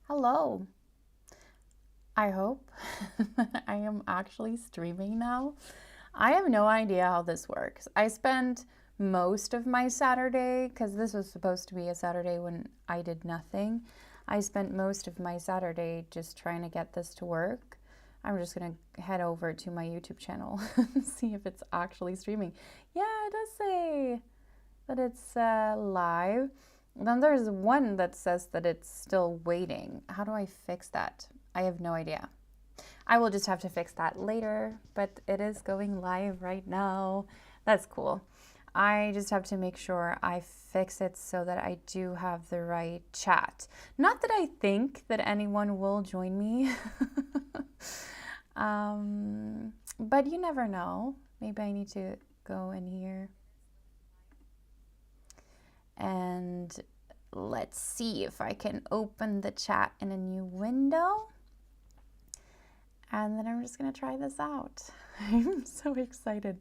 Hello. I hope I am actually streaming now. I have no idea how this works. I spent most of my Saturday, because this was supposed to be a Saturday when I did nothing. I spent most of my Saturday just trying to get this to work. I'm just going to head over to my YouTube channel and see if it's actually streaming. Yeah, it does say that it's live. Then there's one that says that it's still waiting. How do I fix that? I have no idea. I will just have to fix that later, but it is going live right now. That's cool. I just have to make sure I fix it so that I do have the right chat. Not that I think that anyone will join me, but you never know. Maybe I need to go in here and let's see if I can open the chat in a new window. And then I'm just going to try this out. I'm so excited.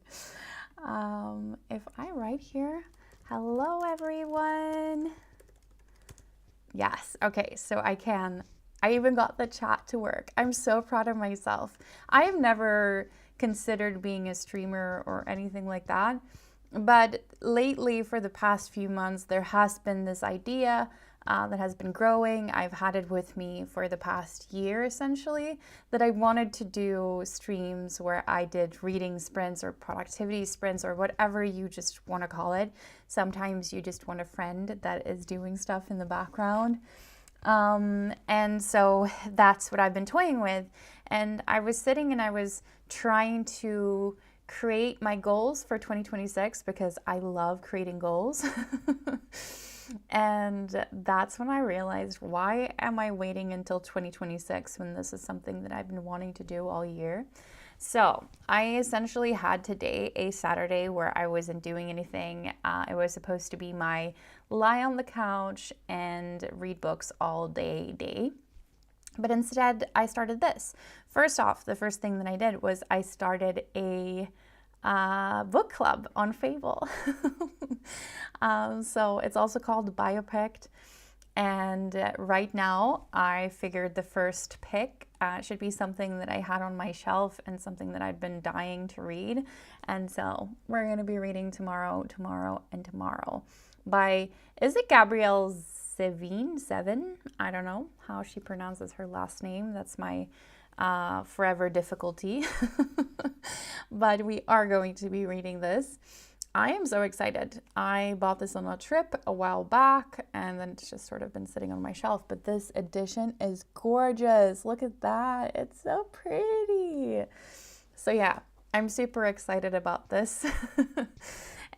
If I write here, hello everyone. Yes, okay, so I can. I even got the chat to work. I'm so proud of myself. I have never considered being a streamer or anything like that. But lately, for the past few months, there has been this idea that has been growing. I've had it with me for the past year, essentially, that I wanted to do streams where I did reading sprints or productivity sprints or whatever you just want to call it. Sometimes you just want a friend that is doing stuff in the background. And so that's what I've been toying with. And I was sitting and I was trying to create my goals for 2026 because I love creating goals. And that's when I realized, why am I waiting until 2026 when this is something that I've been wanting to do all year? So I essentially had today a Saturday where I wasn't doing anything. It was supposed to be my lie on the couch and read books all day. But instead, I started this. First off, the first thing that I did was I started a book club on Fable. So it's also called BioPicked. And right now, I figured the first pick should be something that I had on my shelf and something that I'd been dying to read. And so we're going to be reading tomorrow, and tomorrow by, is it Gabrielle Zevin? I don't know how she pronounces her last name. That's my forever difficulty. But we are going to be reading this. I am so excited. I bought this on a trip a while back and then it's just sort of been sitting on my shelf. But this edition is gorgeous. Look at that. It's so pretty. So yeah, I'm super excited about this.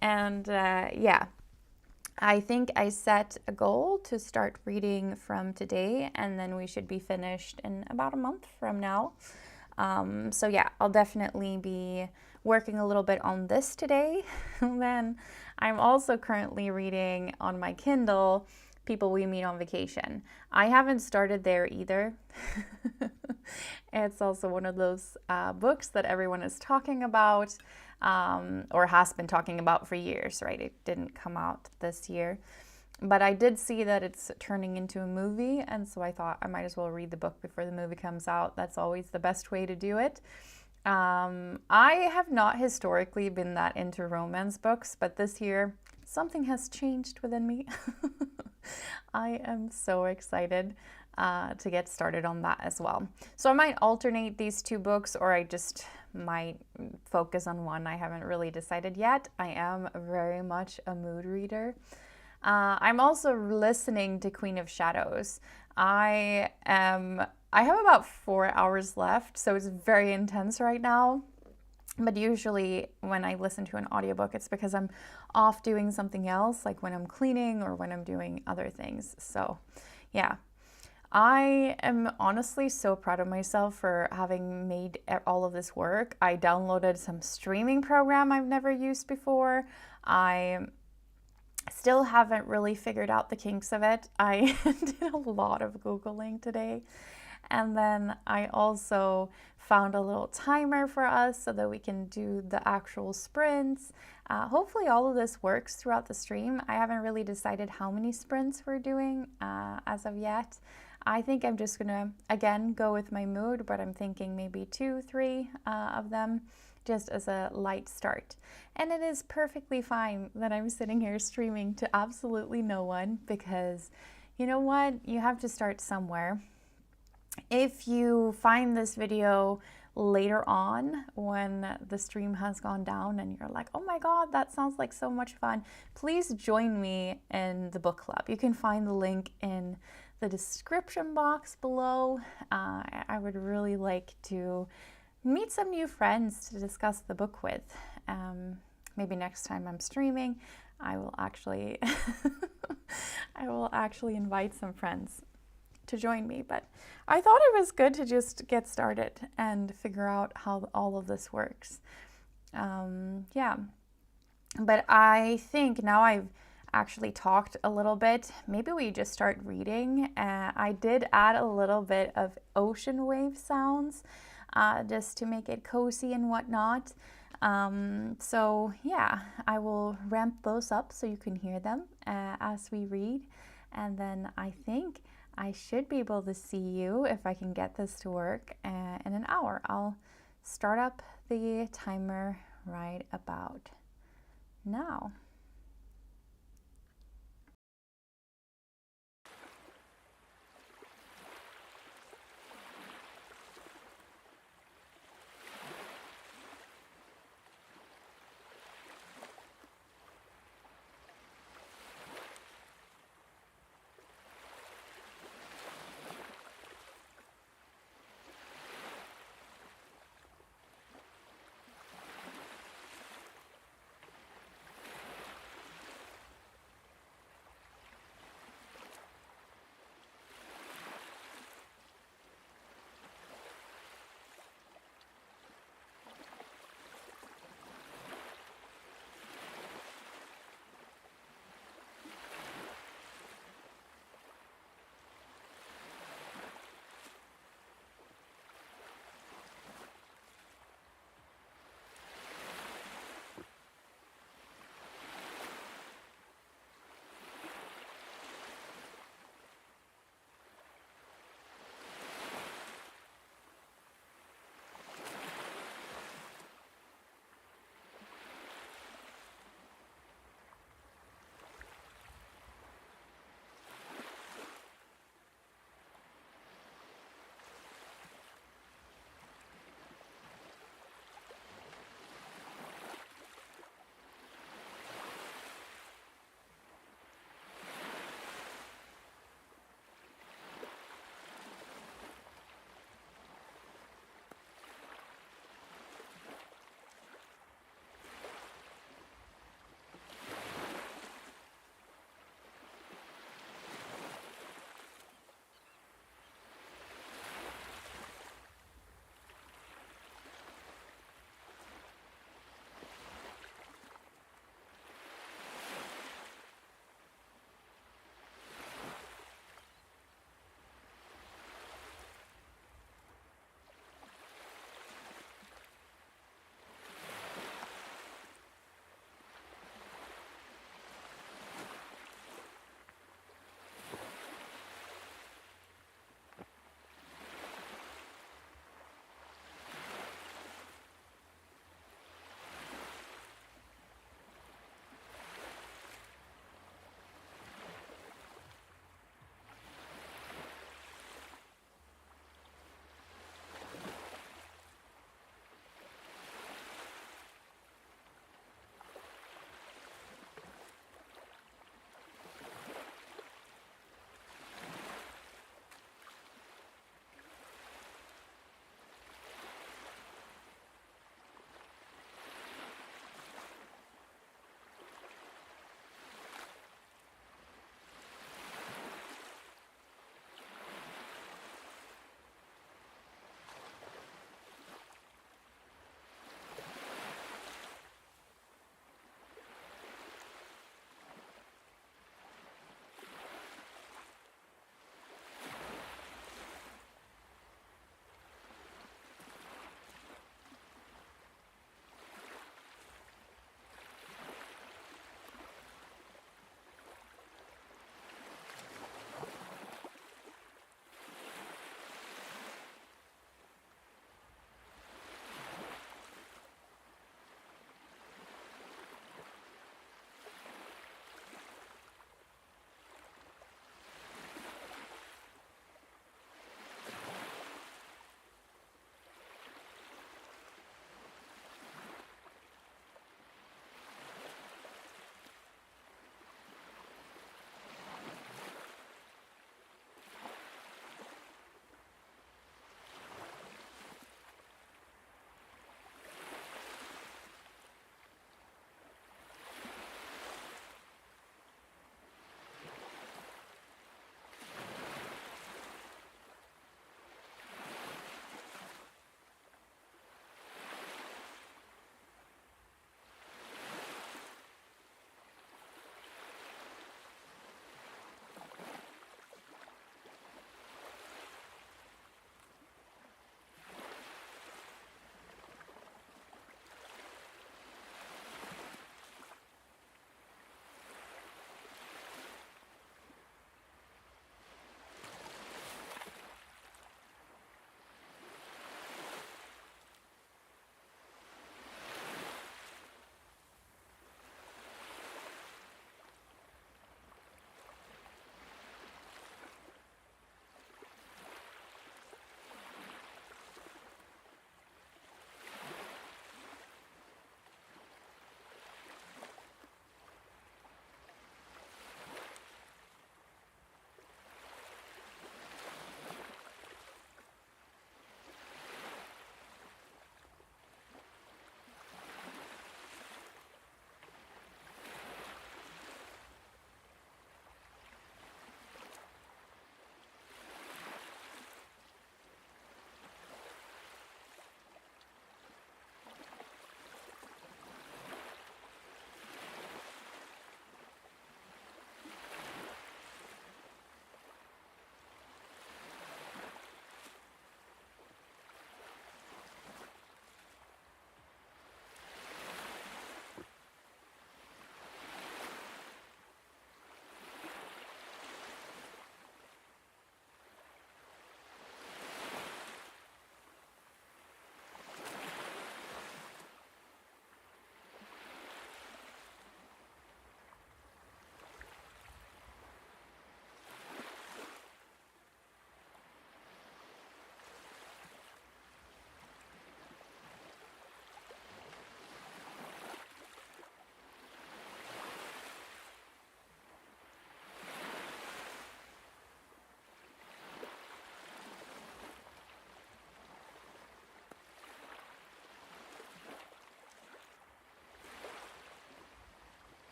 And yeah, I think I set a goal to start reading from today, and then we should be finished in about a month from now. So yeah, I'll definitely be working a little bit on this today. And then I'm also currently reading on my Kindle People We Meet on Vacation. I haven't started there either. It's also one of those books that everyone is talking about, or has been talking about for years, right? It didn't come out this year. But I did see that it's turning into a movie, and so I thought I might as well read the book before the movie comes out. That's always the best way to do it. I have not historically been that into romance books, but this year something has changed within me. I am so excited to get started on that as well. So I might alternate these two books, or I just might focus on one. I haven't really decided yet. I am very much a mood reader. I'm also listening to Queen of Shadows. I have about 4 hours left, so it's very intense right now. But usually when I listen to an audiobook, it's because I'm off doing something else, like when I'm cleaning or when I'm doing other things. So yeah, I am honestly so proud of myself for having made all of this work. I downloaded some streaming program I've never used before. I still haven't really figured out the kinks of it. I did a lot of Googling today. And then I also found a little timer for us so that we can do the actual sprints. Hopefully all of this works throughout the stream. I haven't really decided how many sprints we're doing as of yet. I think I'm just gonna, again, go with my mood, but I'm thinking maybe 2, 3 of them just as a light start. And it is perfectly fine that I'm sitting here streaming to absolutely no one, because you know what? You have to start somewhere. If you find this video later on when the stream has gone down and you're like, oh my God, that sounds like so much fun, please join me in the book club. You can find the link in the description box below. I would really like to meet some new friends to discuss the book with. Maybe next time I'm streaming, I will actually I will actually invite some friends to join me. But I thought it was good to just get started and figure out how all of this works. Yeah, but I think now I've actually talked a little bit, maybe we just start reading. I did add a little bit of ocean wave sounds just to make it cozy and whatnot. So yeah, I will ramp those up so you can hear them as we read. And then I think I should be able to see you, if I can get this to work, in an hour. I'll start up the timer right about now.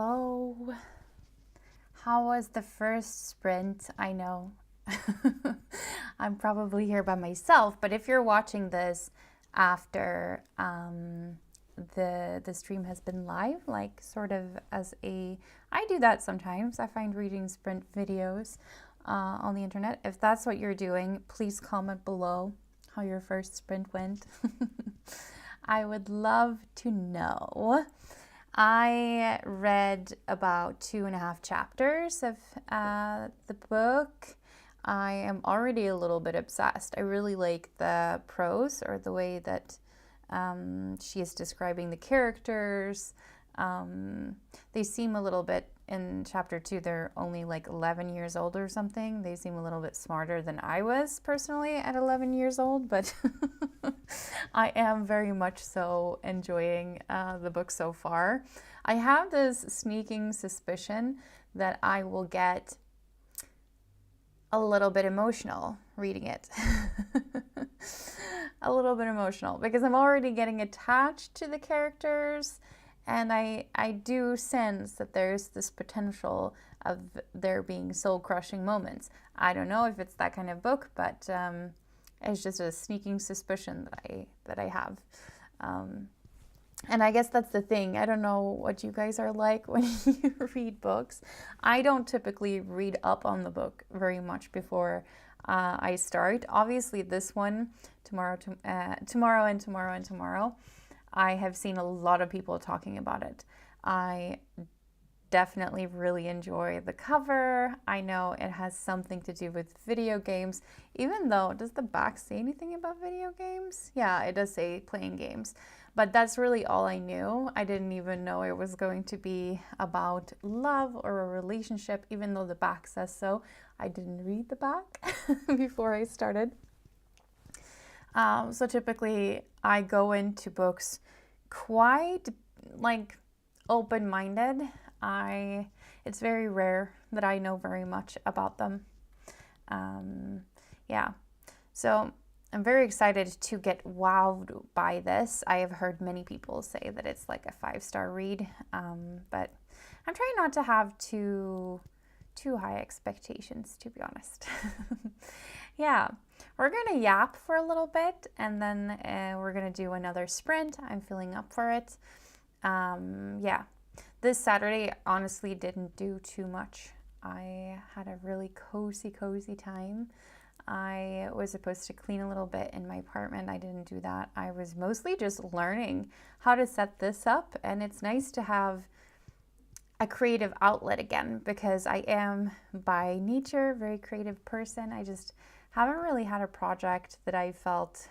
hello. How was the first sprint? I know I'm probably here by myself, but if you're watching this after the stream has been live, like sort of as a, I do that sometimes. I find reading sprint videos on the internet. If that's what you're doing, please comment below how your first sprint went. I would love to know. I read about 2.5 chapters of the book. I am already a little bit obsessed. I really like the prose, or the way that she is describing the characters. They seem a little bit, in chapter 2, they're only like 11 years old or something. They seem a little bit smarter than I was personally at 11 years old, but I am very much so enjoying the book so far. I have this sneaking suspicion that I will get a little bit emotional reading it. A little bit emotional, because I'm already getting attached to the characters, and I do sense that there's this potential of there being soul-crushing moments. I don't know if it's that kind of book, but it's just a sneaking suspicion that I have. And I guess that's the thing. I don't know what you guys are like when you read books. I don't typically read up on the book very much before I start. Obviously, this one, tomorrow, I have seen a lot of people talking about it. I definitely really enjoy the cover. I know it has something to do with video games, even though, does the back say anything about video games? Yeah, it does say playing games. But that's really all I knew. I didn't even know it was going to be about love or a relationship, even though the back says so. I didn't read the back before I started. So typically I go into books quite like open-minded. It's very rare that I know very much about them. Yeah, so I'm very excited to get wowed by this. I have heard many people say that it's like a 5-star read, but I'm trying not to have too high expectations, to be honest. Yeah, we're gonna yap for a little bit, and then we're gonna do another sprint. I'm feeling up for it. Yeah, this Saturday honestly didn't do too much. I had a really cozy time. I was supposed to clean a little bit in my apartment. I didn't do that. I was mostly just learning how to set this up, and it's nice to have a creative outlet again, because I am by nature a very creative person. I just haven't really had a project that I felt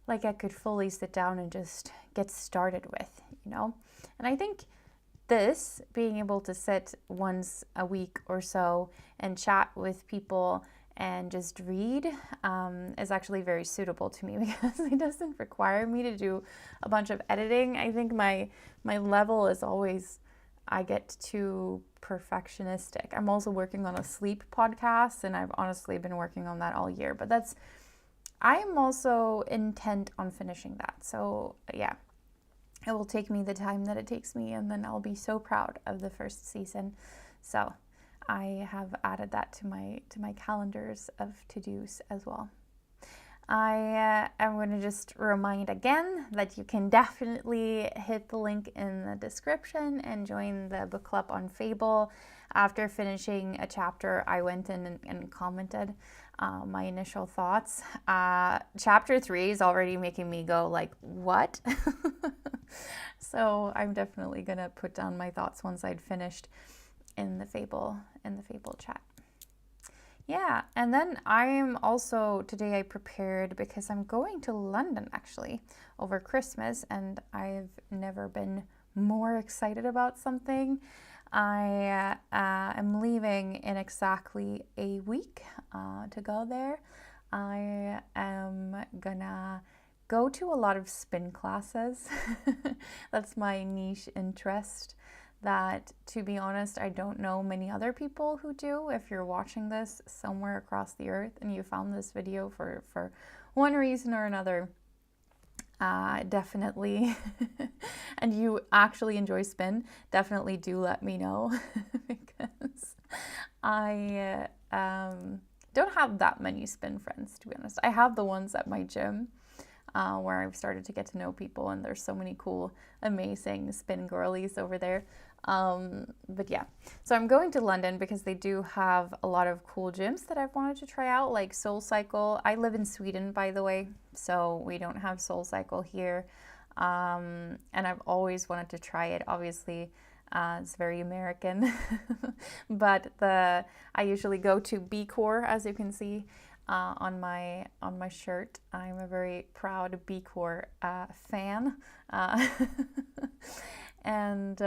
like I could fully sit down and just get started with, you know? And I think this, being able to sit once a week or so and chat with people and just read is actually very suitable to me, because it doesn't require me to do a bunch of editing. I think my level is always, I get too perfectionistic. I'm also working on a sleep podcast, and I've honestly been working on that all year, but I am also intent on finishing that. So yeah, it will take me the time that it takes me, and then I'll be so proud of the first season. So I have added that to my calendars of to-dos as well. I am going to just remind again that you can definitely hit the link in the description and join the book club on Fable. After finishing a chapter, I went in and commented my initial thoughts. Chapter 3 is already making me go like, what? So I'm definitely going to put down my thoughts once I'd finished in the Fable chat. Yeah, and then I am also, today I prepared, because I'm going to London actually over Christmas, and I've never been more excited about something. I am leaving in exactly a week to go there. I am gonna go to a lot of spin classes. That's my niche interest that, to be honest, I don't know many other people who do. If you're watching this somewhere across the earth and you found this video for one reason or another, Definitely, and you actually enjoy spin, definitely do let me know because I don't have that many spin friends, to be honest. I have the ones at my gym where I've started to get to know people, and there's so many cool, amazing spin girlies over there. But yeah, so I'm going to London because they do have a lot of cool gyms that I've wanted to try out, like SoulCycle. I live in Sweden, by the way, so we don't have SoulCycle here. And I've always wanted to try it. Obviously, it's very American, but I usually go to B Core, as you can see on my shirt. I'm a very proud B Core fan, and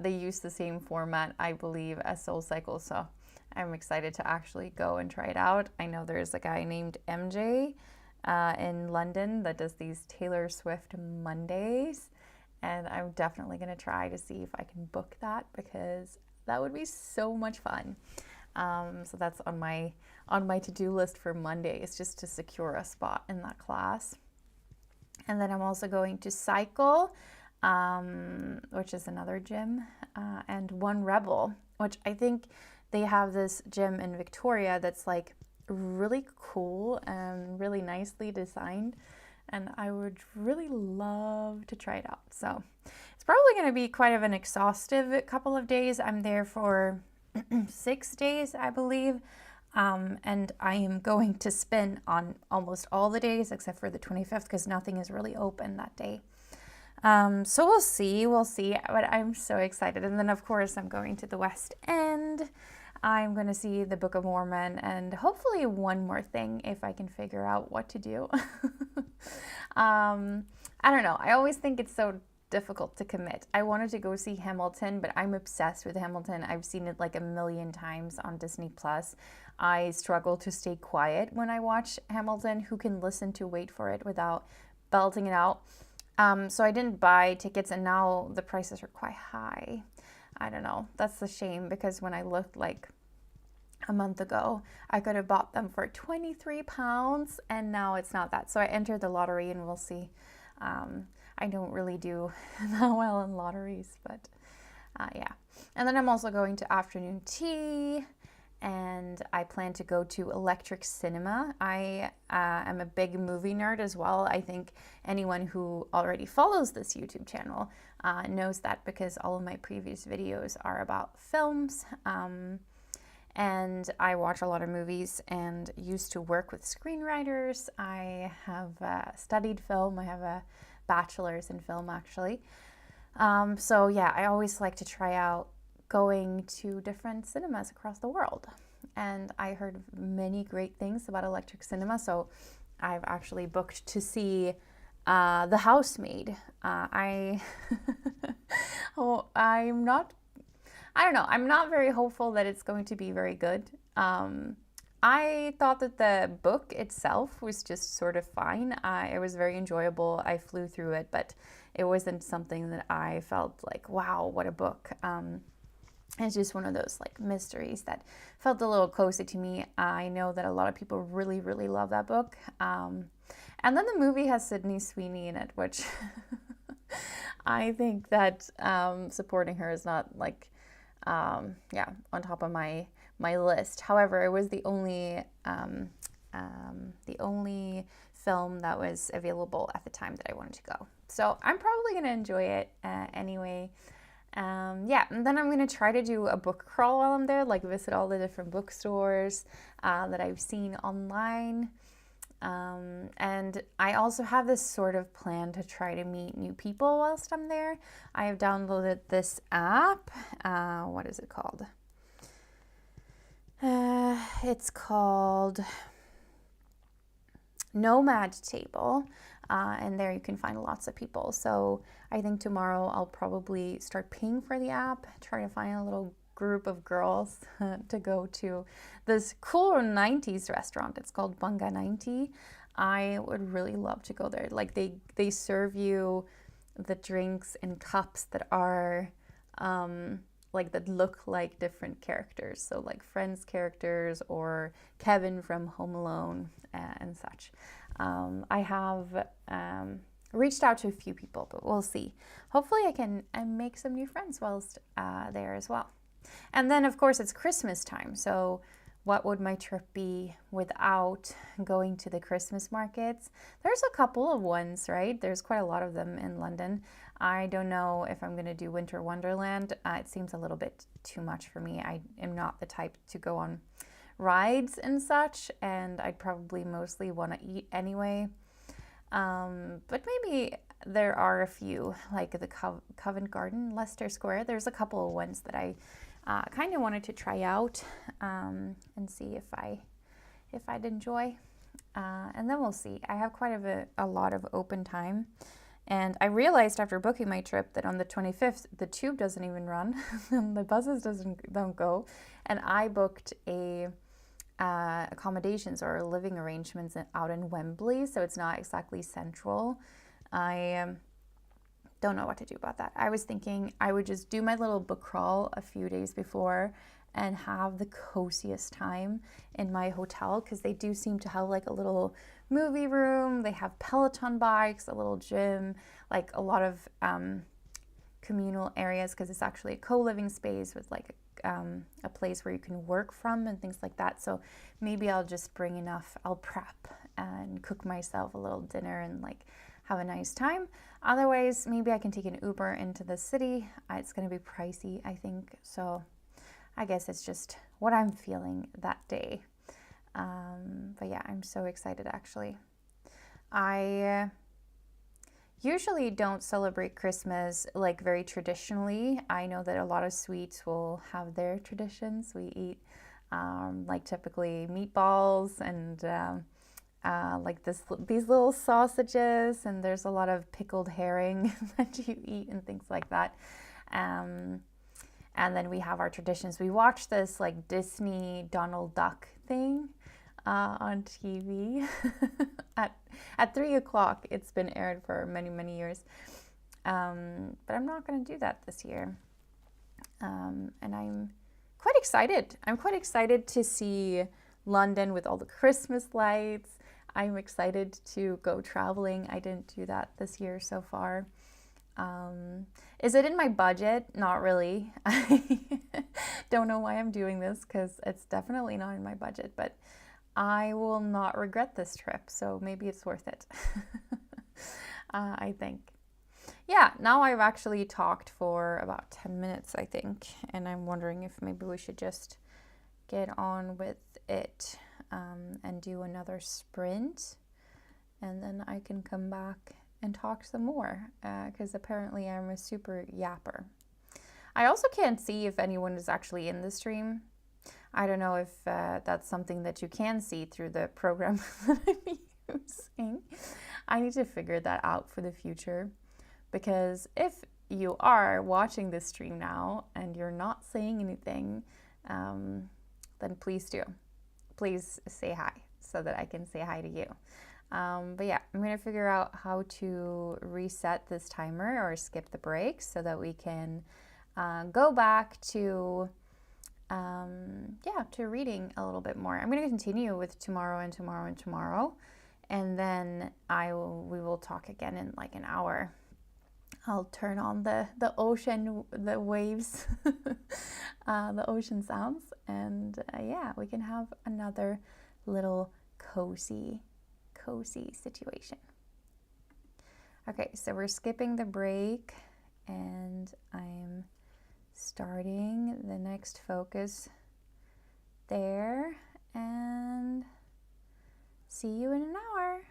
they use the same format, I believe, as SoulCycle. So I'm excited to actually go and try it out. I know there's a guy named MJ in London that does these Taylor Swift Mondays, and I'm definitely going to try to see if I can book that because that would be so much fun. So that's on my to-do list for Mondays, just to secure a spot in that class. And then I'm also going to Cycle, which is another gym, and One Rebel, which I think they have this gym in Victoria that's like really cool and really nicely designed, and I would really love to try it out. So it's probably going to be quite of an exhaustive couple of days. I'm there for 6 days, I believe. And I am going to spin on almost all the days except for the 25th because nothing is really open that day. So we'll see, but I'm so excited. And then, of course, I'm going to the West End. I'm going to see the Book of Mormon and hopefully one more thing if I can figure out what to do. I don't know. I always think it's so difficult to commit. I wanted to go see Hamilton, but I'm obsessed with Hamilton. I've seen it like a million times on Disney Plus. I struggle to stay quiet when I watch Hamilton. Who can listen to Wait for It without belting it out? So I didn't buy tickets, and now the prices are quite high. I don't know. That's a shame because when I looked like a month ago, I could have bought them for £23, and now it's not that. So I entered the lottery, and we'll see. I don't really do that well in lotteries, but yeah. And then I'm also going to afternoon tea, and I plan to go to Electric Cinema. I am a big movie nerd as well. I think anyone who already follows this YouTube channel knows that because all of my previous videos are about films. And I watch a lot of movies and used to work with screenwriters. I have studied film. I have a bachelor's in film, actually. So yeah, I always like to try out going to different cinemas across the world. And I heard many great things about Electric Cinema, so I've actually booked to see The Housemaid. I don't know, I'm not very hopeful that it's going to be very good. I thought that the book itself was just sort of fine. It was very enjoyable. I flew through it, but it wasn't something that I felt like, wow, what a book. It's just one of those like mysteries that felt a little closer to me. I know that a lot of people really, really love that book. And then the movie has Sydney Sweeney in it, which I think that supporting her is not like, on top of my list. However, it was the only film that was available at the time that I wanted to go. So I'm probably going to enjoy it anyway. And then I'm going to try to do a book crawl while I'm there, like visit all the different bookstores that I've seen online. And I also have this sort of plan to try to meet new people whilst I'm there. I have downloaded this app. What is it called? It's called Nomad Table, and there you can find lots of people. So I think tomorrow I'll probably start paying for the app, try to find a little group of girls to go to this cool 90s restaurant. It's called Bunga 90. I would really love to go there. Like they serve you the drinks in cups that are like that look like different characters. So like Friends characters or Kevin from Home Alone and such. I have reached out to a few people, but we'll see. Hopefully, I can make some new friends whilst there as well. And then, of course, it's Christmas time. So, what would my trip be without going to the Christmas markets? There's a couple of ones, right? There's quite a lot of them in London. I don't know if I'm going to do Winter Wonderland. It seems a little bit too much for me. I am not the type to go on rides and such, and I'd probably mostly want to eat anyway. But maybe there are a few, like the Covent Garden, Leicester Square. There's a couple of ones that I kind of wanted to try out and see if I'd enjoy. And then we'll see. I have quite a lot of open time. And I realized after booking my trip that on the 25th, the tube doesn't even run. The buses don't go. And I booked accommodations or living arrangements out in Wembley, so it's not exactly central. I don't know what to do about that. I was thinking I would just do my little book crawl a few days before and have the coziest time in my hotel, because they do seem to have like a little movie room. They have Peloton bikes, a little gym, like a lot of communal areas, because it's actually a co-living space with like a place where you can work from and things like that. So maybe I'll just bring enough. I'll prep and cook myself a little dinner and like have a nice time. Otherwise, maybe I can take an Uber into the city. It's going to be pricey, I think. So I guess it's just what I'm feeling that day. But yeah, I'm so excited actually. I usually don't celebrate Christmas like very traditionally. I know that a lot of Swedes will have their traditions. We eat like typically meatballs and like these little sausages, and there's a lot of pickled herring that you eat and things like that. And then we have our traditions. We watch this like Disney Donald Duck thing on TV at 3 o'clock. It's been aired for many years, but I'm not going to do that this year. And I'm quite excited. I'm quite excited to see London with all the Christmas lights. I'm excited to go traveling. I didn't do that this year so far. Is it in my budget? Not really. I don't know why I'm doing this, because it's definitely not in my budget, but I will not regret this trip, so maybe it's worth it. I think. Yeah, now I've actually talked for about 10 minutes, I think, and I'm wondering if maybe we should just get on with it and do another sprint, and then I can come back and talk some more, because apparently I'm a super yapper. I also can't see if anyone is actually in the stream. I don't know if that's something that you can see through the program that I'm using. I need to figure that out for the future, because if you are watching this stream now and you're not saying anything, then please do. Please say hi so that I can say hi to you. But yeah, I'm going to figure out how to reset this timer or skip the breaks so that we can go back to to reading a little bit more. I'm going to continue with tomorrow and tomorrow and tomorrow, and then we will talk again in like an hour. I'll turn on the ocean, the waves, the ocean sounds, and yeah, we can have another little cozy situation. Okay, so we're skipping the break, and I'm starting the next focus there, and see you in an hour.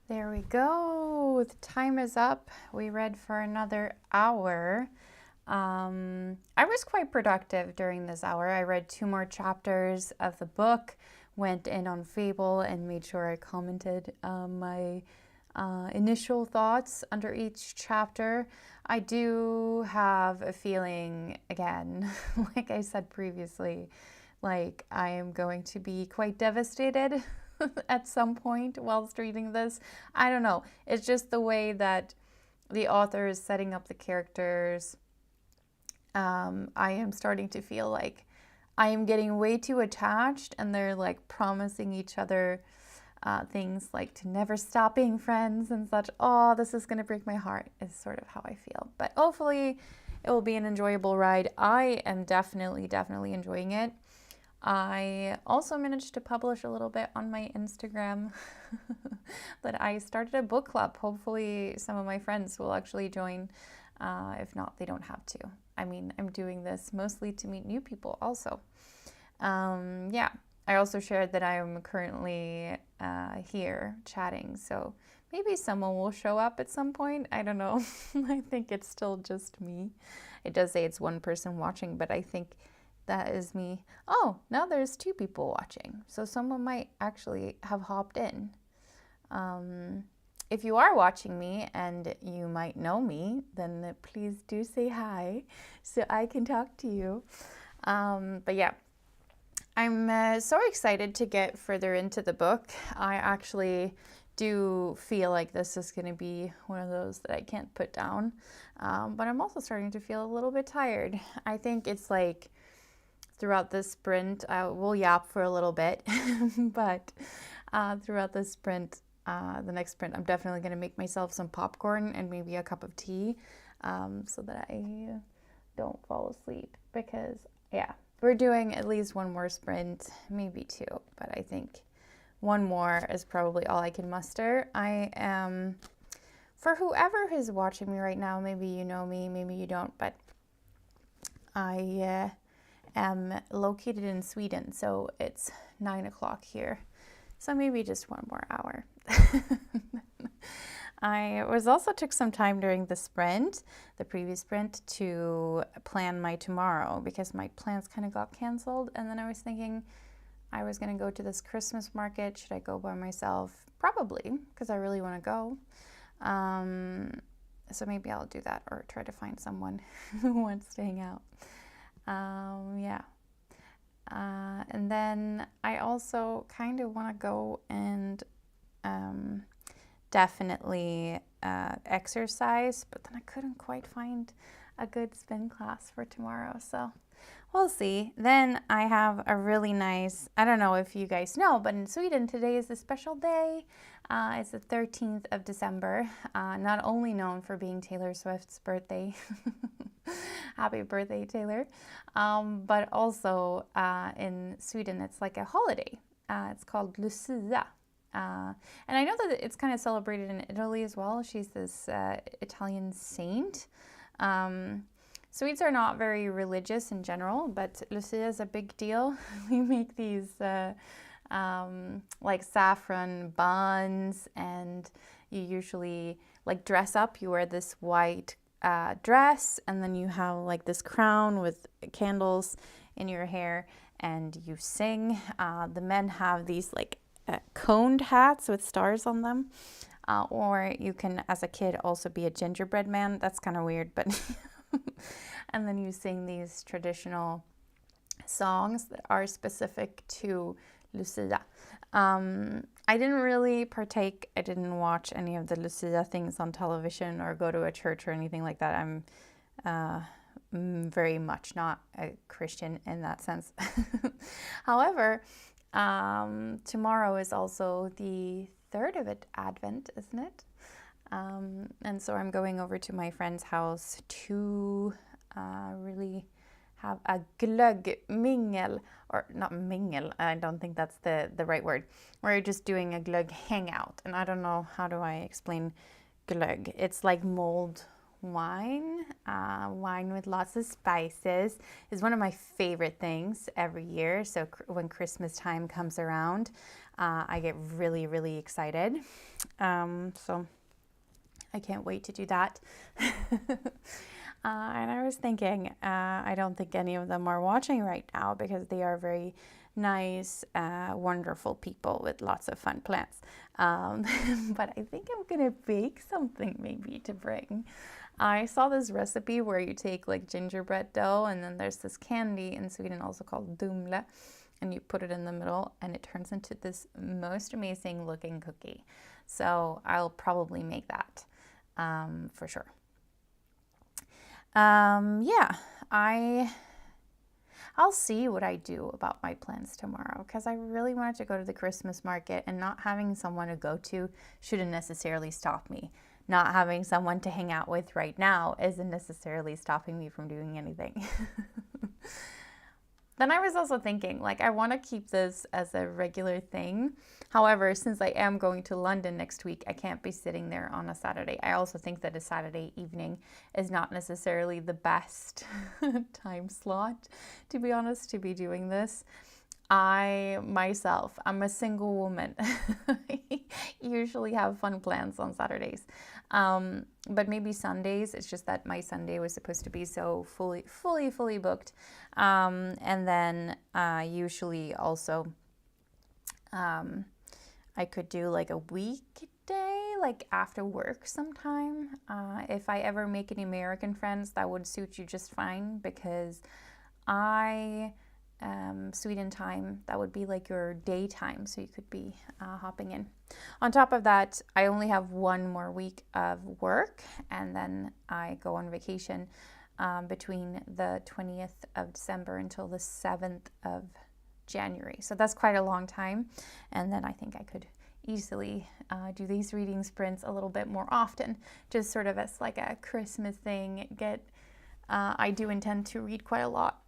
There we go. The time is up. We read for another hour. I was quite productive during this hour. I read 2 more chapters of the book, went in on Fable, and made sure I commented my initial thoughts under each chapter. I do have a feeling, again, like I said previously, like I am going to be quite devastated at some point whilst reading this. I don't know. It's just the way that the author is setting up the characters. I am starting to feel like I am getting way too attached, and they're like promising each other things like to never stop being friends and such. Oh, this is going to break my heart, is sort of how I feel. But hopefully it will be an enjoyable ride. I am definitely enjoying it. I also managed to publish a little bit on my Instagram that I started a book club. Hopefully some of my friends will actually join. If not, they don't have to. I mean, I'm doing this mostly to meet new people also. Yeah, I also shared that I am currently here chatting, so maybe someone will show up at some point. I don't know. I think it's still just me. It does say it's one person watching, but I think that is me. Oh, now there's 2 people watching, so someone might actually have hopped in. If you are watching me and you might know me, then please do say hi so I can talk to you. But yeah, I'm so excited to get further into the book. I actually do feel like this is going to be one of those that I can't put down. But I'm also starting to feel a little bit tired. I think it's like throughout this sprint, I will yap for a little bit, but throughout this sprint, the next sprint, I'm definitely going to make myself some popcorn and maybe a cup of tea so that I don't fall asleep, because yeah, we're doing at least 1 more sprint, maybe 2, but I think 1 more is probably all I can muster. I am, for whoever is watching me right now, maybe you know me, maybe you don't, but I am located in Sweden, so it's 9 o'clock here. So maybe just 1 more hour. I also took some time during the previous sprint, to plan my tomorrow, because my plans kind of got canceled. And then I was thinking I was going to go to this Christmas market. Should I go by myself? Probably, because I really want to go. So maybe I'll do that, or try to find someone who wants to hang out. Yeah. And then I also kind of want to go and definitely exercise, but then I couldn't quite find a good spin class for tomorrow, so we'll see. Then I have a really nice, I don't know if you guys know, but in Sweden today is a special day. It's the 13th of December, not only known for being Taylor Swift's birthday. Happy birthday, Taylor. But also in Sweden, it's like a holiday. It's called Lucia. And I know that it's kind of celebrated in Italy as well. She's this Italian saint. Swedes are not very religious in general, but Lucia is a big deal. We make these like saffron buns, and you usually like dress up. You wear this white dress, and then you have like this crown with candles in your hair, and you sing. The men have these like coned hats with stars on them, or you can, as a kid, also be a gingerbread man. That's kind of weird, but and then you sing these traditional songs that are specific to Lucia. I didn't really partake. I didn't watch any of the Lucia things on television or go to a church or anything like that. I'm very much not a Christian in that sense. However, tomorrow is also the 3rd of Advent, isn't it? And so I'm going over to my friend's house to really have a glöggmingel, or not mingel, I don't think that's the right word. We're just doing a glögg hangout, and I don't know, how do I explain glögg? It's like mulled wine. Wine with lots of spices is one of my favorite things every year. So when Christmas time comes around, I get really, really excited. So I can't wait to do that. And I was thinking, I don't think any of them are watching right now because they are very nice, wonderful people with lots of fun plans. But I think I'm gonna bake something maybe to bring. I saw this recipe where you take like gingerbread dough and then there's this candy in Sweden also called dumle, and you put it in the middle and it turns into this most amazing looking cookie. So I'll probably make that for sure. Yeah, I'll see what I do about my plans tomorrow because I really wanted to go to the Christmas market, and not having someone to go to shouldn't necessarily stop me. Not having someone to hang out with right now isn't necessarily stopping me from doing anything. Then I was also thinking, like, I want to keep this as a regular thing. However, since I am going to London next week, I can't be sitting there on a Saturday. I also think that a Saturday evening is not necessarily the best time slot, to be honest, to be doing this. I'm a single woman. I usually have fun plans on Saturdays. But maybe Sundays. It's just that my Sunday was supposed to be so fully booked. And then usually also I could do like a weekday, like after work sometime. If I ever make any American friends, that would suit you just fine because Sweden time, that would be like your daytime, so you could be hopping in. On top of that, I only have one more week of work, and then I go on vacation between the 20th of December until the 7th of January. So that's quite a long time, and then I think I could easily do these reading sprints a little bit more often, just sort of as like a Christmas thing. I do intend to read quite a lot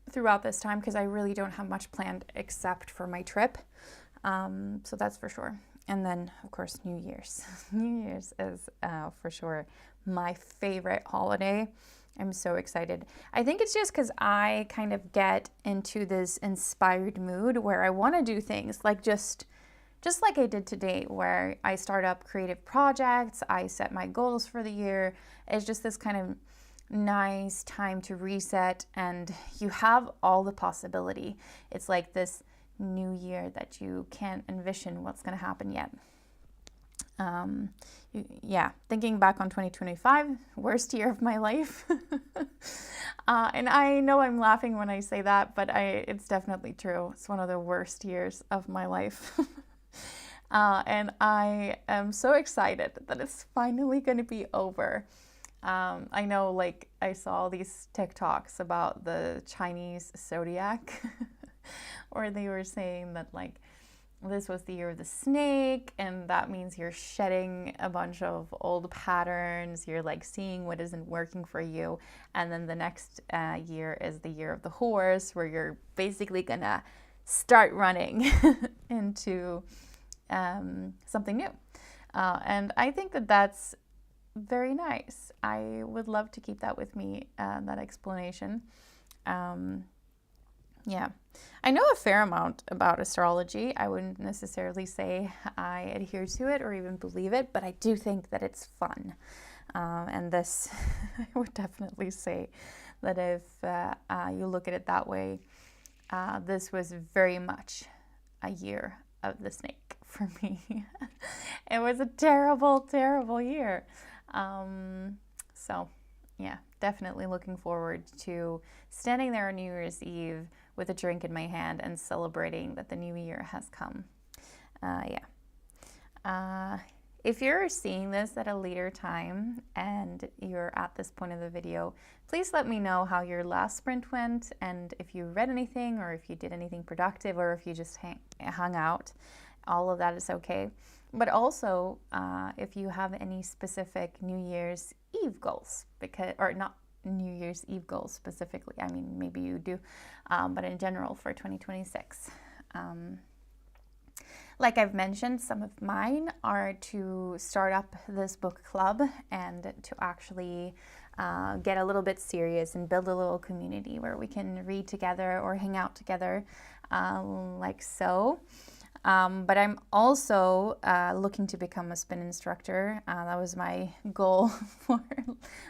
throughout this time because I really don't have much planned except for my trip. So that's for sure. And then, of course, New Year's. New Year's is for sure my favorite holiday. I'm so excited. I think it's just because I kind of get into this inspired mood where I want to do things like just like I did today, where I start up creative projects, I set my goals for the year. It's just this kind of nice time to reset, and you have all the possibility. It's like this new year that you can't envision what's going to happen yet. Thinking back on 2025, worst year of my life. And I know I'm laughing when I say that, but it's definitely true. It's one of the worst years of my life. And I am so excited that it's finally going to be over. I know, like, I saw these TikToks about the Chinese zodiac, where they were saying that, like, this was the year of the snake, and that means you're shedding a bunch of old patterns. You're, like, seeing what isn't working for you. And then the next year is the year of the horse, where you're basically gonna start running into something new. And I think that that's very nice. I would love to keep that with me, that explanation. I know a fair amount about astrology. I wouldn't necessarily say I adhere to it or even believe it, but I do think that it's fun. And this, I would definitely say that if you look at it that way, this was very much a year of the snake for me. It was a terrible, terrible year. Definitely looking forward to standing there on New Year's Eve with a drink in my hand and celebrating that the new year has come. If you're seeing this at a later time and you're at this point of the video, please let me know how your last sprint went, and if you read anything or if you did anything productive or if you just hung out. All of that is okay. But also, if you have any specific New Year's Eve goals, or not New Year's Eve goals specifically, I mean, maybe you do, but in general for 2026. Like I've mentioned, some of mine are to start up this book club and to actually get a little bit serious and build a little community where we can read together or hang out together, like so. But I'm also looking to become a spin instructor. That was my goal for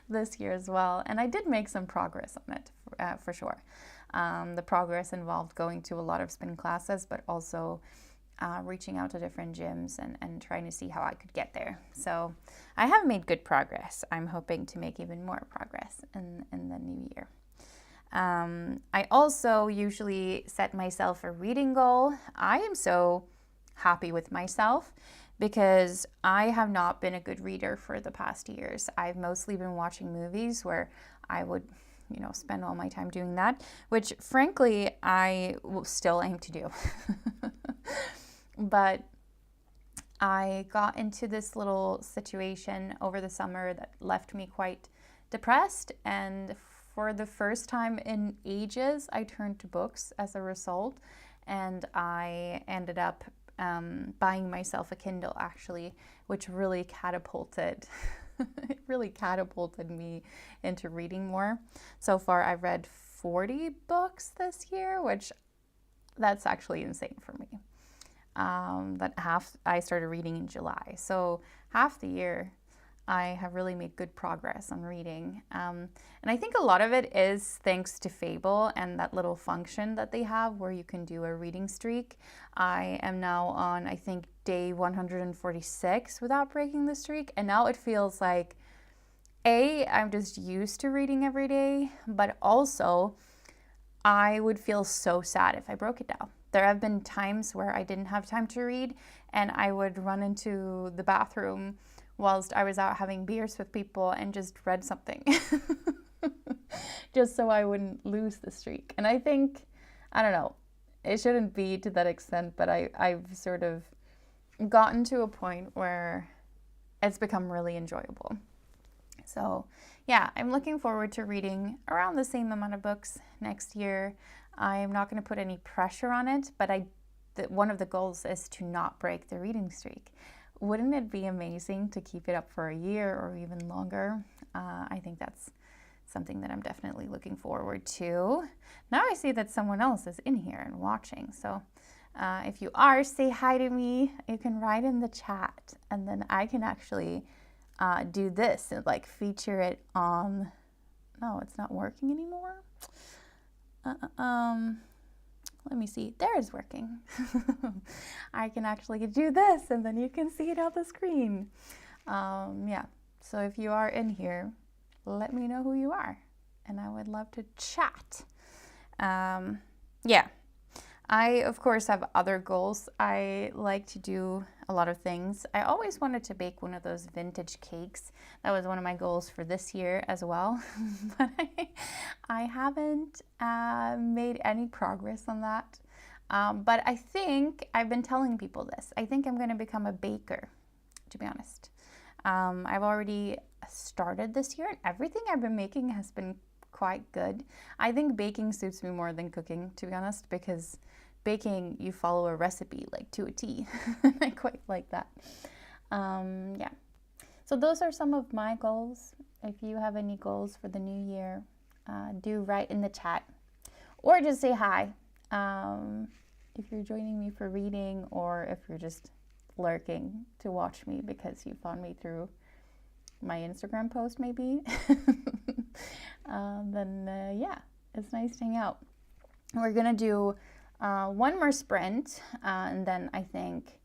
this year as well. And I did make some progress on it, for sure. The progress involved going to a lot of spin classes, but also reaching out to different gyms and trying to see how I could get there. So I have made good progress. I'm hoping to make even more progress in the new year. I also usually set myself a reading goal. I am so happy with myself because I have not been a good reader for the past years. I've mostly been watching movies where I would spend all my time doing that, which frankly, I will still aim to do. But I got into this little situation over the summer that left me quite depressed, and for the first time in ages, I turned to books as a result, and I ended up buying myself a Kindle, actually, which really catapulted it really catapulted me into reading more. So far, I've read 40 books this year, which that's actually insane for me. That half I started reading in July. So half the year I have really made good progress on reading. And I think a lot of it is thanks to Fable and that little function that they have where you can do a reading streak. I am now on, I think, day 146 without breaking the streak. And now it feels like, I'm just used to reading every day, but also I would feel so sad if I broke it now. There have been times where I didn't have time to read and I would run into the bathroom whilst I was out having beers with people and just read something just so I wouldn't lose the streak. And I think, I don't know, it shouldn't be to that extent, but I've sort of gotten to a point where it's become really enjoyable. So yeah, I'm looking forward to reading around the same amount of books next year. I'm not going to put any pressure on it, but one of the goals is to not break the reading streak. Wouldn't it be amazing to keep it up for a year or even longer? I think that's something that I'm definitely looking forward to. Now I see that someone else is in here and watching. So if you are, say hi to me. You can write in the chat and then I can actually do this and like feature it on, no, it's not working anymore. Let me see. There is working. I can actually do this and then you can see it on the screen. Yeah. So if you are in here, let me know who you are and I would love to chat. Yeah. I, of course, have other goals. I like to do a lot of things. I always wanted to bake one of those vintage cakes. That was one of my goals for this year as well. But I haven't made any progress on that. But I think I've been telling people this. I think I'm going to become a baker, to be honest. I've already started this year and everything I've been making has been quite good. I think baking suits me more than cooking, to be honest, because baking, you follow a recipe like to a T. I quite like that. Yeah. So those are some of my goals. If you have any goals for the new year, do write in the chat or just say hi. If you're joining me for reading or if you're just lurking to watch me because you found me through my Instagram post maybe, then yeah, it's nice to hang out. We're gonna do one more sprint and then I think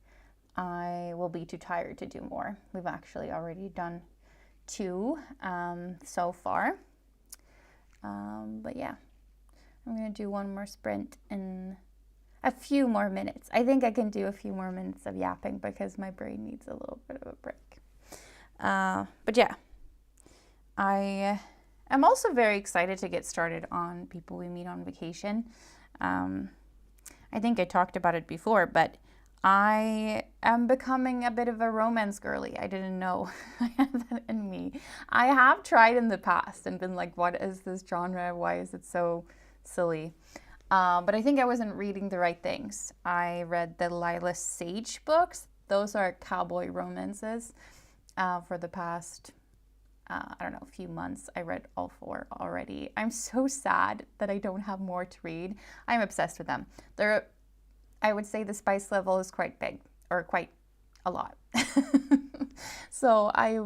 I will be too tired to do more. We've actually already done 2 so far, but yeah, I'm gonna do one more sprint in a few more minutes. I think I can do a few more minutes of yapping because my brain needs a little bit of a break. But yeah, I am also very excited to get started on People We Meet on Vacation. I think I talked about it before, but I am becoming a bit of a romance girly. I didn't know I had that in me. I have tried in the past and been like, what is this genre? Why is it so silly? But I think I wasn't reading the right things. I read the Lila Sage books. Those are cowboy romances for the past, I don't know, few months. I read all 4 already. I'm so sad that I don't have more to read. I'm obsessed with them. I would say the spice level is quite big, or quite a lot. So I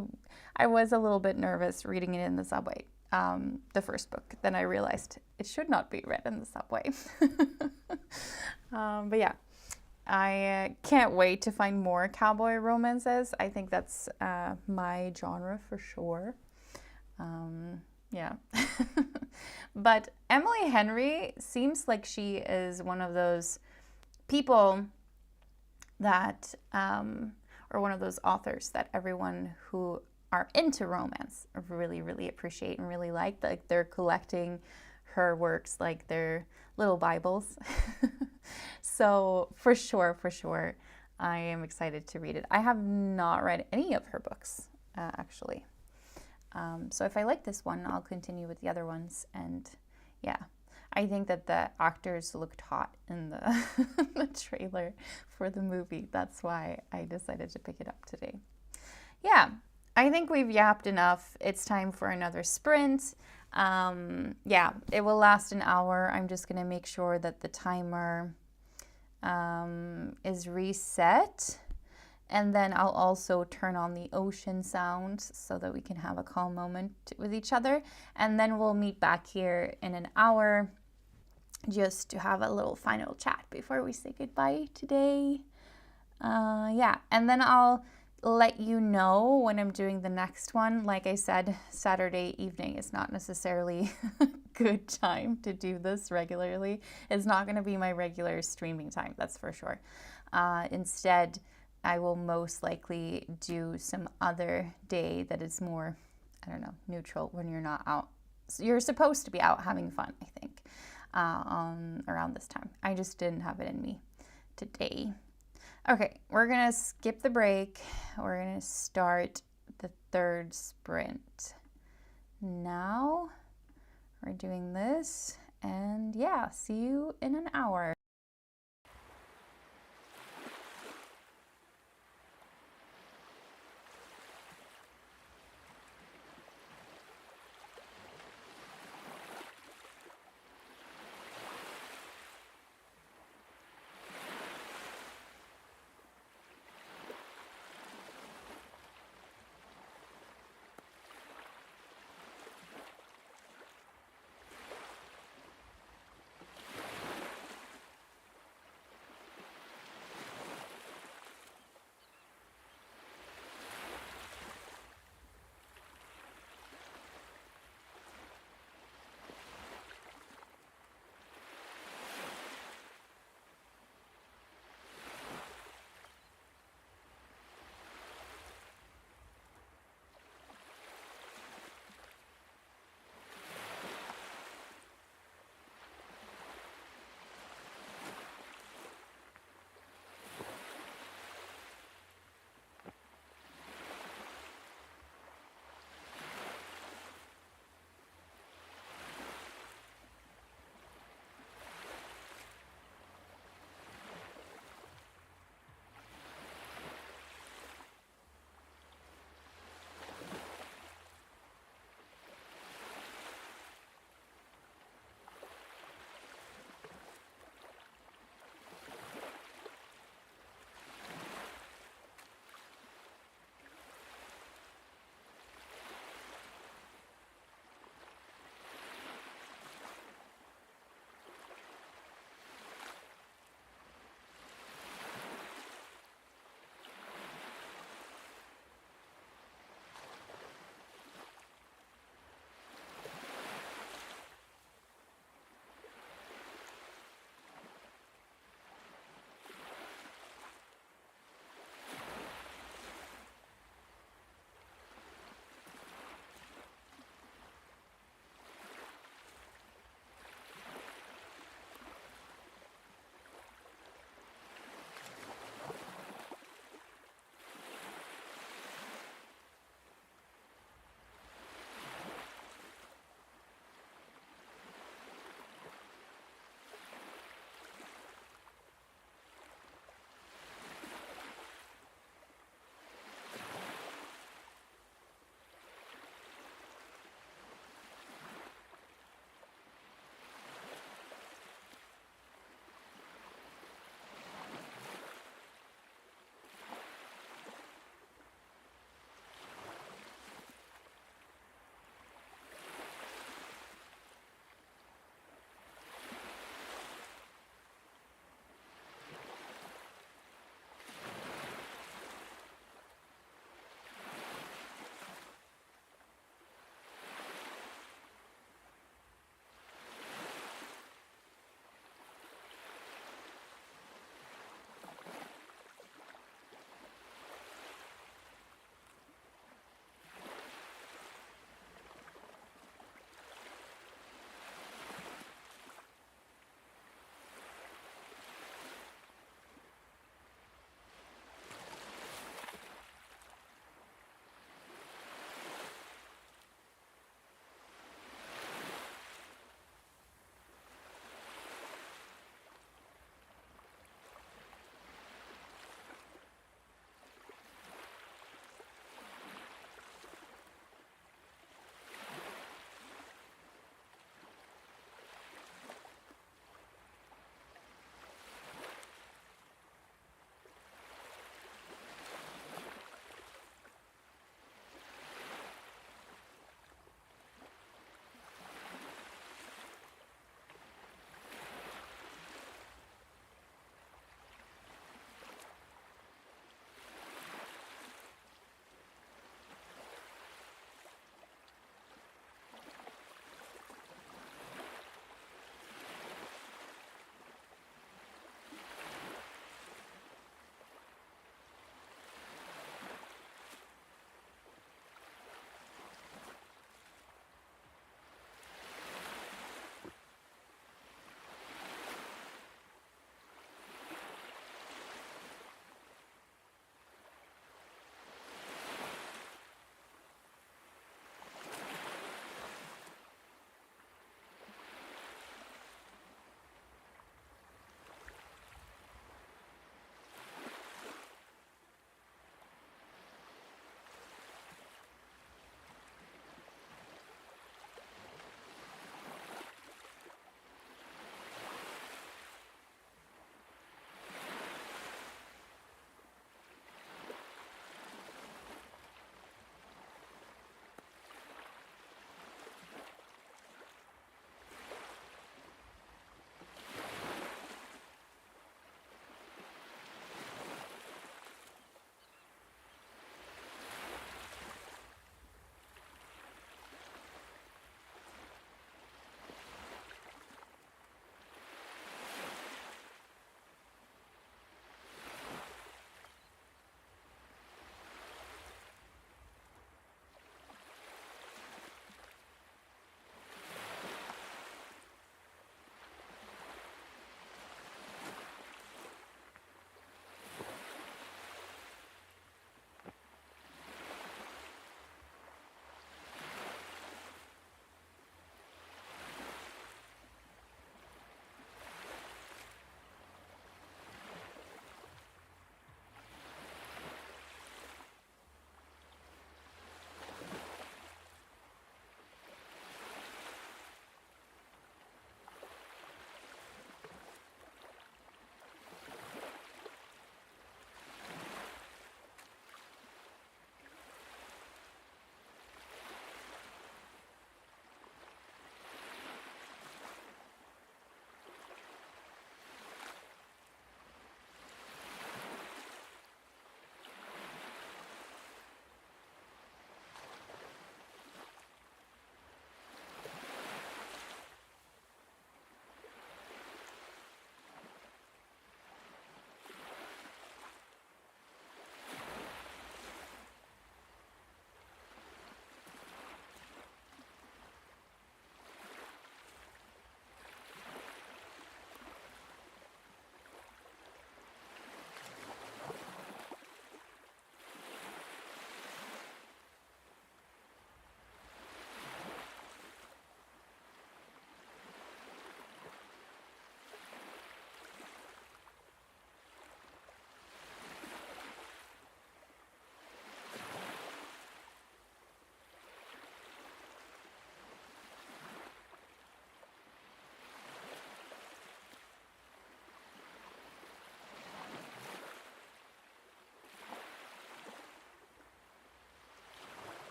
was a little bit nervous reading it in the subway, the first book. Then I realized it should not be read in the subway. But yeah, I can't wait to find more cowboy romances. I think that's my genre for sure. Yeah. But Emily Henry seems like she is one of those people that, or one of those authors that everyone who are into romance really, really appreciate and really like. Like they're collecting her works like they're little Bibles. So for sure, I am excited to read it. I have not read any of her books, actually. So if I like this one, I'll continue with the other ones. And yeah, I think that the actors looked hot in the, the trailer for the movie. That's why I decided to pick it up today. Yeah, I think we've yapped enough. It's time for another sprint. Yeah, it will last an hour. I'm just going to make sure that the timer is reset. And then I'll also turn on the ocean sound so that we can have a calm moment with each other. And then we'll meet back here in an hour just to have a little final chat before we say goodbye today. Yeah, and then I'll let you know when I'm doing the next one. Like I said, Saturday evening is not necessarily a good time to do this regularly. It's not going to be my regular streaming time, that's for sure. Instead, I will most likely do some other day that is more, I don't know, neutral when you're not out. So you're supposed to be out having fun, I think, around this time. I just didn't have it in me today. Okay, we're gonna skip the break. We're gonna start the third sprint. Now we're doing this, and yeah, see you in an hour.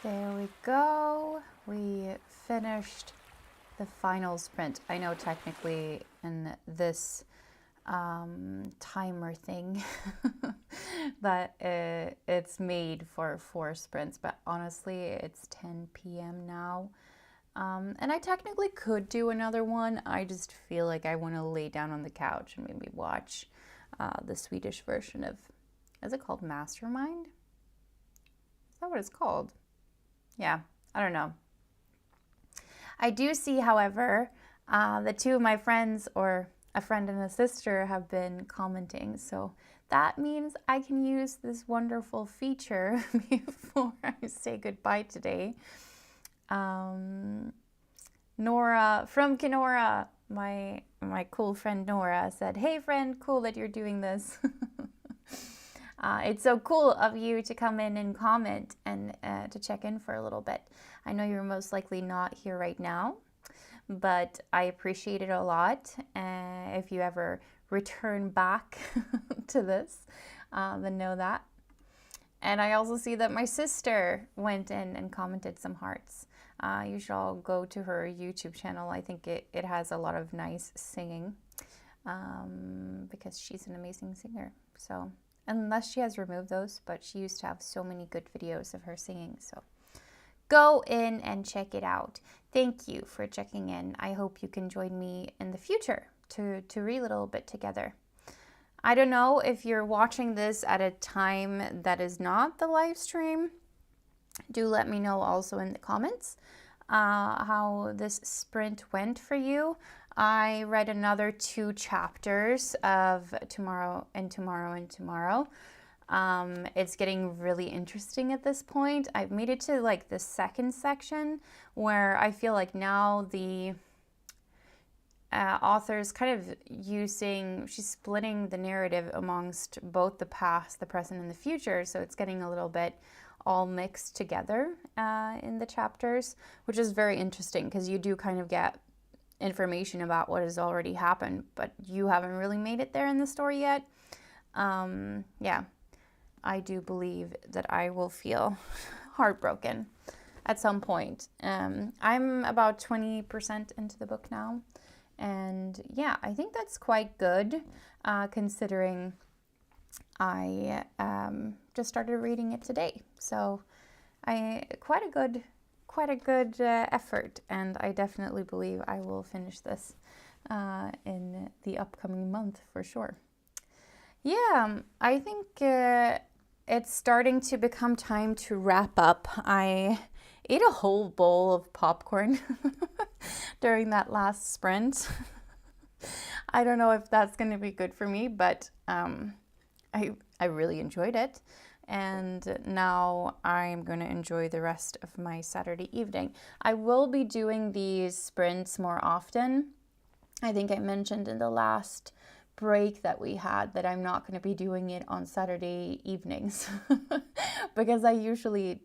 There we go. We finished the final sprint. I know technically in this timer thing that it's made for 4 sprints, but honestly it's 10 p.m. now. And I technically could do another one. I just feel like I want to lay down on the couch and maybe watch the Swedish version of, is it called Mastermind? Is that what it's called? Yeah, I don't know. I do see, however, the 2 of my friends, or a friend and a sister, have been commenting. So that means I can use this wonderful feature before I say goodbye today. Nora from Kenora, my cool friend Nora, said, "Hey friend, cool that you're doing this." It's so cool of you to come in and comment and to check in for a little bit. I know you're most likely not here right now, but I appreciate it a lot. If you ever return back to this, then know that. And I also see that my sister went in and commented some hearts. You should all go to her YouTube channel. I think it has a lot of nice singing because she's an amazing singer. So, unless she has removed those, but she used to have so many good videos of her singing. So go in and check it out. Thank you for checking in. I hope you can join me in the future to read a little bit together. I don't know if you're watching this at a time that is not the live stream. Do let me know also in the comments how this sprint went for you. I read another 2 chapters of Tomorrow and Tomorrow and Tomorrow. It's getting really interesting at this point. I've made it to like the 2nd section where I feel like now the author's kind of she's splitting the narrative amongst both the past, the present, and the future. So it's getting a little bit all mixed together in the chapters, which is very interesting because you do kind of get information about what has already happened, but you haven't really made it there in the story yet. Yeah, I do believe that I will feel heartbroken at some point. I'm about 20% into the book now, and yeah, I think that's quite good considering I just started reading it today. So quite a good effort, and I definitely believe I will finish this in the upcoming month for sure. Yeah, I think it's starting to become time to wrap up. I ate a whole bowl of popcorn during that last sprint. I don't know if that's going to be good for me, but I really enjoyed it. And now I'm going to enjoy the rest of my Saturday evening. I will be doing these sprints more often. I think I mentioned in the last break that we had that I'm not going to be doing it on Saturday evenings because I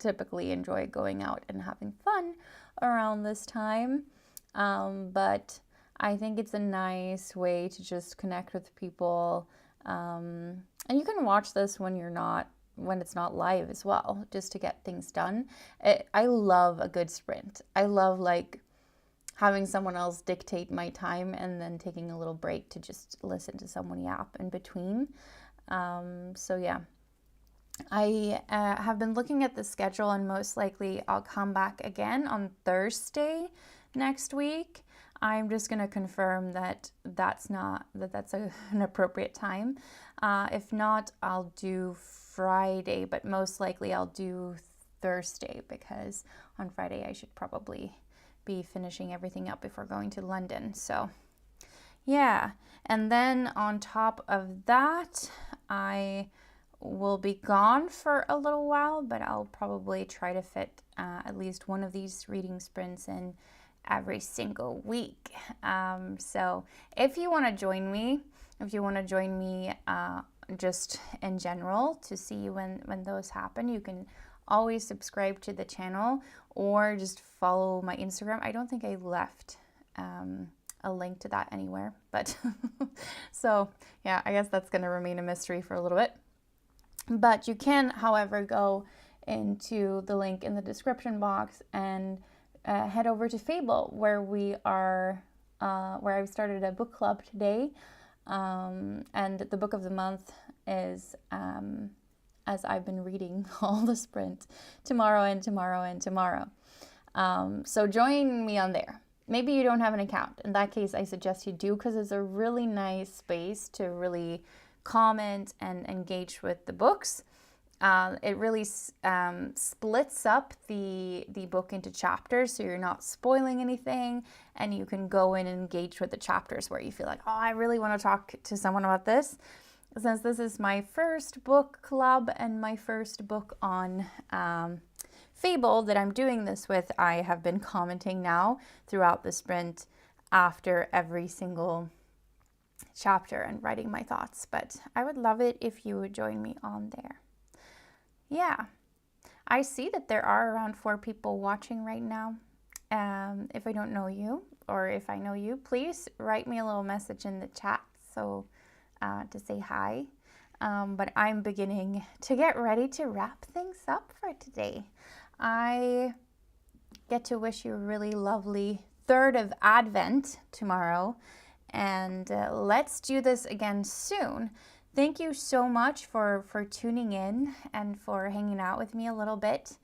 typically enjoy going out and having fun around this time. But I think it's a nice way to just connect with people. And you can watch this when it's not live as well, just to get things done. I love a good sprint. I love like having someone else dictate my time and then taking a little break to just listen to someone yap in between. So yeah, I have been looking at the schedule, and most likely I'll come back again on Thursday next week. I'm just going to confirm that that's an appropriate time. If not, I'll do Friday, but most likely I'll do Thursday because on Friday I should probably be finishing everything up before going to London. So yeah, and then on top of that, I will be gone for a little while, but I'll probably try to fit at least one of these reading sprints in every single week. So if you want to join me, just in general to see when those happen, you can always subscribe to the channel or just follow my Instagram. I don't think I left a link to that anywhere, but so yeah, I guess that's going to remain a mystery for a little bit. But you can, however, go into the link in the description box and head over to Fable, where I've started a book club today. And the book of the month is, as I've been reading all the sprint, Tomorrow and Tomorrow and Tomorrow. So join me on there. Maybe you don't have an account. In that case, I suggest you do, because it's a really nice space to really comment and engage with the books. It really splits up the book into chapters, so you're not spoiling anything, and you can go in and engage with the chapters where you feel like, oh, I really want to talk to someone about this. Since this is my first book club and my first book on Fable that I'm doing this with, I have been commenting now throughout the sprint after every single chapter and writing my thoughts. But I would love it if you would join me on there. Yeah, I see that there are around 4 people watching right now. If I don't know you, or if I know you, please write me a little message in the chat so to say hi. But I'm beginning to get ready to wrap things up for today. I get to wish you a really lovely 3rd of Advent tomorrow, and let's do this again soon. Thank you so much for tuning in and for hanging out with me a little bit,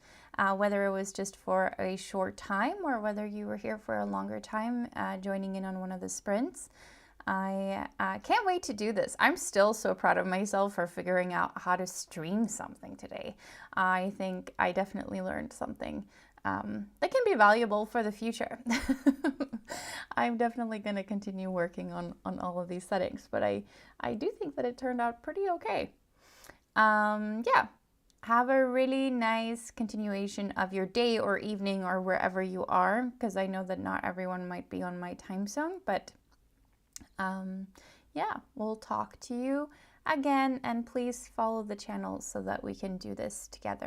whether it was just for a short time or whether you were here for a longer time, joining in on one of the sprints. I can't wait to do this. I'm still so proud of myself for figuring out how to stream something today. I think I definitely learned something that can be valuable for the future. I'm definitely going to continue working on all of these settings, but I do think that it turned out pretty okay. Yeah, have a really nice continuation of your day or evening or wherever you are, because I know that not everyone might be on my time zone, but yeah, we'll talk to you again, and please follow the channel so that we can do this together.